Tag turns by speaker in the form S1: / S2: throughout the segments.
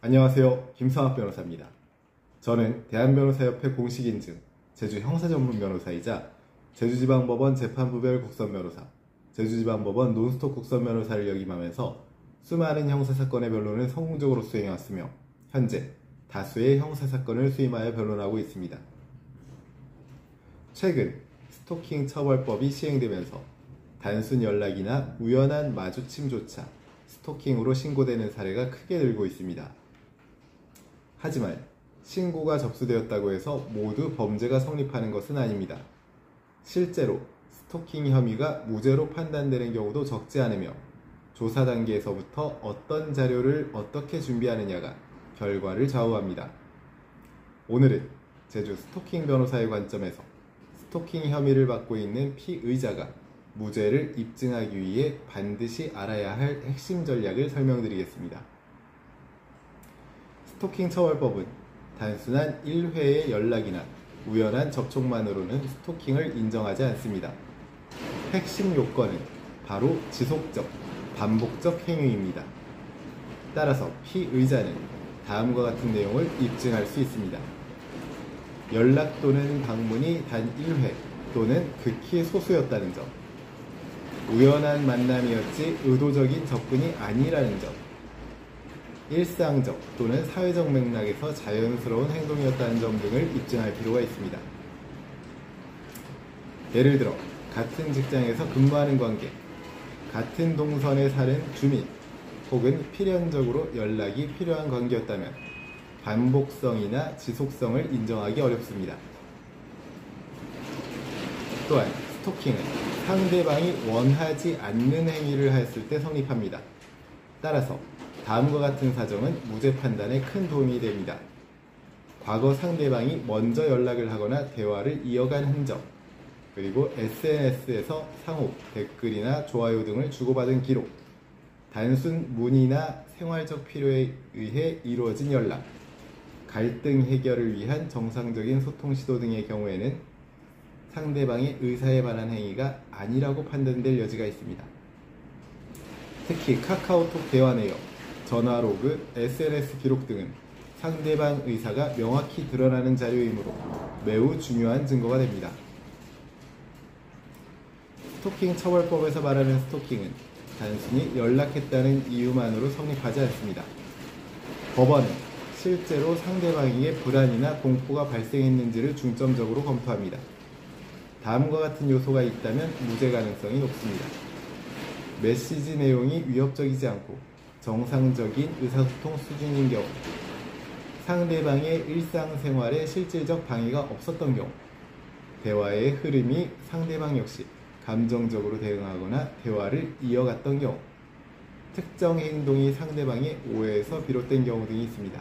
S1: 안녕하세요. 김성학 변호사입니다. 저는 대한변호사협회 공식인증 제주형사전문변호사이자 제주지방법원 재판부별 국선변호사, 제주지방법원 논스톱 국선변호사를 역임하면서 수많은 형사사건의 변론을 성공적으로 수행해왔으며 현재 다수의 형사사건을 수임하여 변론하고 있습니다. 최근 스토킹 처벌법이 시행되면서 단순 연락이나 우연한 마주침조차 스토킹으로 신고되는 사례가 크게 늘고 있습니다. 하지만 신고가 접수되었다고 해서 모두 범죄가 성립하는 것은 아닙니다. 실제로 스토킹 혐의가 무죄로 판단되는 경우도 적지 않으며 조사 단계에서부터 어떤 자료를 어떻게 준비하느냐가 결과를 좌우합니다. 오늘은 제주 스토킹 변호사의 관점에서 스토킹 혐의를 받고 있는 피의자가 무죄를 입증하기 위해 반드시 알아야 할 핵심 전략을 설명드리겠습니다. 스토킹 처벌법은 단순한 1회의 연락이나 우연한 접촉만으로는 스토킹을 인정하지 않습니다. 핵심 요건은 바로 지속적, 반복적 행위입니다. 따라서 피의자는 다음과 같은 내용을 입증할 수 있습니다. 연락 또는 방문이 단 1회 또는 극히 소수였다는 점, 우연한 만남이었지 의도적인 접근이 아니라는 점, 일상적 또는 사회적 맥락에서 자연스러운 행동이었다는 점 등을 입증할 필요가 있습니다. 예를 들어 같은 직장에서 근무하는 관계, 같은 동선에 사는 주민, 혹은 필연적으로 연락이 필요한 관계였다면 반복성이나 지속성을 인정하기 어렵습니다. 또한 스토킹은 상대방이 원하지 않는 행위를 했을 때 성립합니다. 따라서 다음과 같은 사정은 무죄 판단에 큰 도움이 됩니다. 과거 상대방이 먼저 연락을 하거나 대화를 이어간 흔적, 그리고 SNS에서 상호, 댓글이나 좋아요 등을 주고받은 기록, 단순 문의나 생활적 필요에 의해 이루어진 연락, 갈등 해결을 위한 정상적인 소통 시도 등의 경우에는 상대방의 의사에 반한 행위가 아니라고 판단될 여지가 있습니다. 특히 카카오톡 대화 내역, 전화 로그, SNS 기록 등은 상대방 의사가 명확히 드러나는 자료이므로 매우 중요한 증거가 됩니다. 스토킹 처벌법에서 말하는 스토킹은 단순히 연락했다는 이유만으로 성립하지 않습니다. 법원은 실제로 상대방에게 불안이나 공포가 발생했는지를 중점적으로 검토합니다. 다음과 같은 요소가 있다면 무죄 가능성이 높습니다. 메시지 내용이 위협적이지 않고 정상적인 의사소통 수준인 경우, 상대방의 일상생활에 실질적 방해가 없었던 경우, 대화의 흐름이 상대방 역시 감정적으로 대응하거나 대화를 이어갔던 경우, 특정 행동이 상대방의 오해에서 비롯된 경우 등이 있습니다.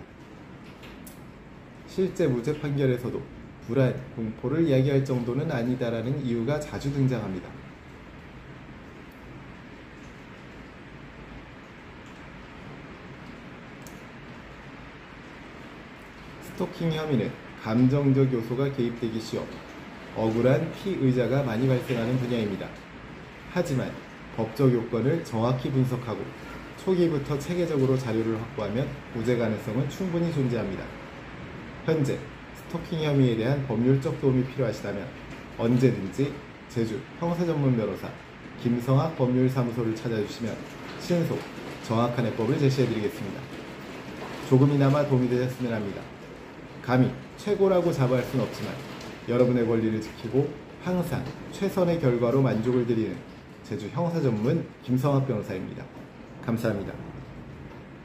S1: 실제 무죄 판결에서도 불안, 공포를 이야기할 정도는 아니다라는 이유가 자주 등장합니다. 스토킹 혐의는 감정적 요소가 개입되기 쉬워 억울한 피의자가 많이 발생하는 분야입니다. 하지만 법적 요건을 정확히 분석하고 초기부터 체계적으로 자료를 확보하면 무죄 가능성은 충분히 존재합니다. 현재 스토킹 혐의에 대한 법률적 도움이 필요하시다면 언제든지 제주 형사전문변호사 김성학 법률사무소를 찾아주시면 신속, 정확한 해법을 제시해드리겠습니다. 조금이나마 도움이 되셨으면 합니다. 감히 최고라고 자부할 수는 없지만 여러분의 권리를 지키고 항상 최선의 결과로 만족을 드리는 제주 형사전문 김성학 변호사입니다. 감사합니다.